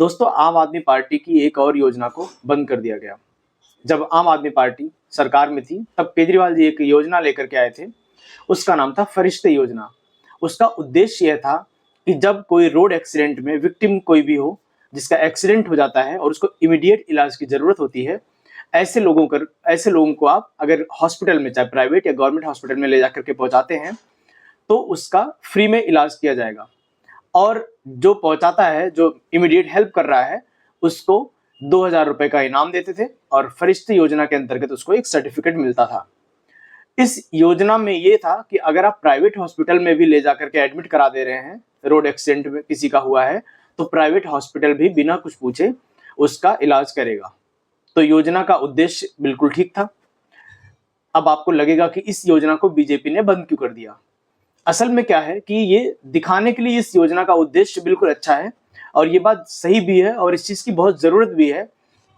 दोस्तों, आम आदमी पार्टी की एक और योजना को बंद कर दिया गया। जब आम आदमी पार्टी सरकार में थी, तब केजरीवाल जी एक योजना लेकर के आए थे। उसका नाम था फरिश्ते योजना। उसका उद्देश्य यह था कि जब कोई रोड एक्सीडेंट में विक्टिम कोई भी हो, जिसका एक्सीडेंट हो जाता है और उसको इमीडिएट इलाज की ज़रूरत होती है, ऐसे लोगों को आप अगर हॉस्पिटल में, चाहे प्राइवेट या गवर्नमेंट हॉस्पिटल में ले जाकर के पहुँचाते हैं, तो उसका फ्री में इलाज किया जाएगा। और जो पहुंचाता है, जो इमीडिएट हेल्प कर रहा है, उसको 2,000 रुपए का इनाम देते थे और फरिश्ते योजना के अंतर्गत उसको एक सर्टिफिकेट मिलता था। इस योजना में ये था कि अगर आप प्राइवेट हॉस्पिटल में भी ले जाकर के एडमिट करा दे रहे हैं, रोड एक्सीडेंट में किसी का हुआ है, तो प्राइवेट हॉस्पिटल भी बिना कुछ पूछे उसका इलाज करेगा। तो योजना का उद्देश्य बिल्कुल ठीक था। अब आपको लगेगा कि इस योजना को बीजेपी ने बंद क्यों कर दिया। असल में क्या है कि ये दिखाने के लिए इस योजना का उद्देश्य बिल्कुल अच्छा है और ये बात सही भी है और इस चीज़ की बहुत ज़रूरत भी है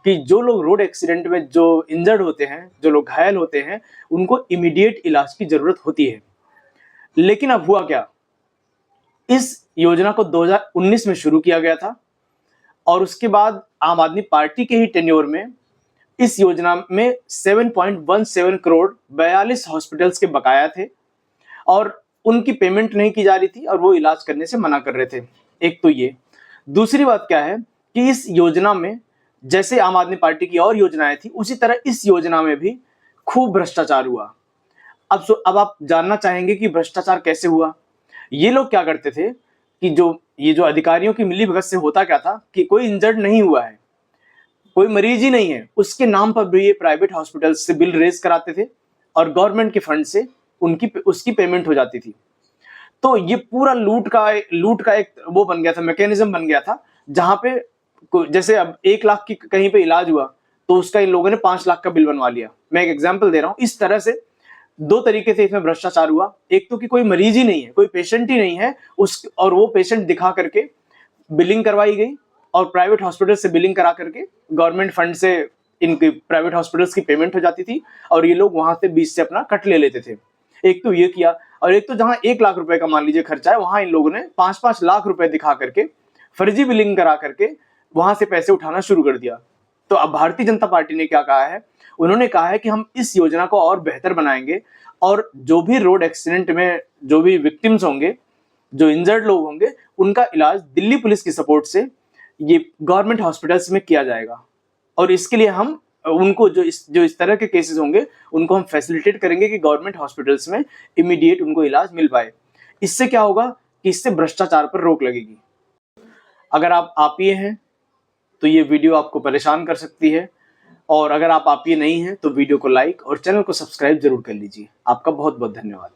कि जो लोग रोड एक्सीडेंट में जो इंजर्ड होते हैं, जो लोग घायल होते हैं, उनको इमीडिएट इलाज की ज़रूरत होती है। लेकिन अब हुआ क्या, इस योजना को 2019 में शुरू किया गया था और उसके बाद आम आदमी पार्टी के ही टेन्योर में इस योजना में 7.17 करोड़ 42 हॉस्पिटल्स के बकाया थे और उनकी पेमेंट नहीं की जा रही थी और वो इलाज करने से मना कर रहे थे। एक तो ये। दूसरी बात क्या है कि इस योजना में जैसे आम आदमी पार्टी की और योजनाएं थी, उसी तरह इस योजना में भी खूब भ्रष्टाचार हुआ। अब आप जानना चाहेंगे कि भ्रष्टाचार कैसे हुआ। ये लोग क्या करते थे कि ये जो अधिकारियों की मिलीभगत से होता क्या था कि कोई इंजर्ड नहीं हुआ है, कोई मरीज ही नहीं है, उसके नाम पर भी ये प्राइवेट हॉस्पिटल से बिल रेज कराते थे और गवर्नमेंट के फंड से उसकी पेमेंट हो जाती थी। तो ये पूरा लूट का एक वो बन गया था, मैकेनिज्म बन गया था, जहां पे जैसे अब 1 लाख की कहीं पे इलाज हुआ तो उसका इन लोगों ने 5 लाख का बिल बनवा लिया। मैं एक एग्जांपल दे रहा हूं। इस तरह से दो तरीके से इसमें भ्रष्टाचार हुआ। एक तो कि कोई मरीज ही नहीं है, कोई पेशेंट ही नहीं है, और वो पेशेंट दिखा करके बिलिंग करवाई गई और प्राइवेट हॉस्पिटल से बिलिंग करा करके गवर्नमेंट फंड से इनके प्राइवेट हॉस्पिटल्स की पेमेंट हो जाती थी और ये लोग वहां से बीच से अपना कट ले लेते थे। एक तो ये किया, और एक तो जहां 1 लाख रुपए का मान लीजिए खर्चा है, वहां इन लोगों ने 5-5 लाख रुपए दिखा करके फर्जी बिलिंग करा करके वहां से पैसे उठाना शुरू कर दिया। तो अब भारतीय जनता पार्टी ने क्या कहा है, उन्होंने कहा है कि हम इस योजना को और बेहतर बनाएंगे और जो भी रोड एक्सीडेंट में जो भी विक्टिम्स होंगे, जो इंजर्ड लोग होंगे, उनका इलाज दिल्ली पुलिस की सपोर्ट से ये गवर्नमेंट हॉस्पिटल्स में किया जाएगा। और इसके लिए हम उनको जो इस तरह के केसेस होंगे, उनको हम फैसिलिटेट करेंगे कि गवर्नमेंट हॉस्पिटल्स में इमीडिएट उनको इलाज मिल पाए। इससे क्या होगा कि इससे भ्रष्टाचार पर रोक लगेगी। अगर आप आपिए हैं तो ये वीडियो आपको परेशान कर सकती है, और अगर आप आपिए नहीं हैं तो वीडियो को लाइक और चैनल को सब्सक्राइब जरूर कर लीजिए। आपका बहुत बहुत धन्यवाद।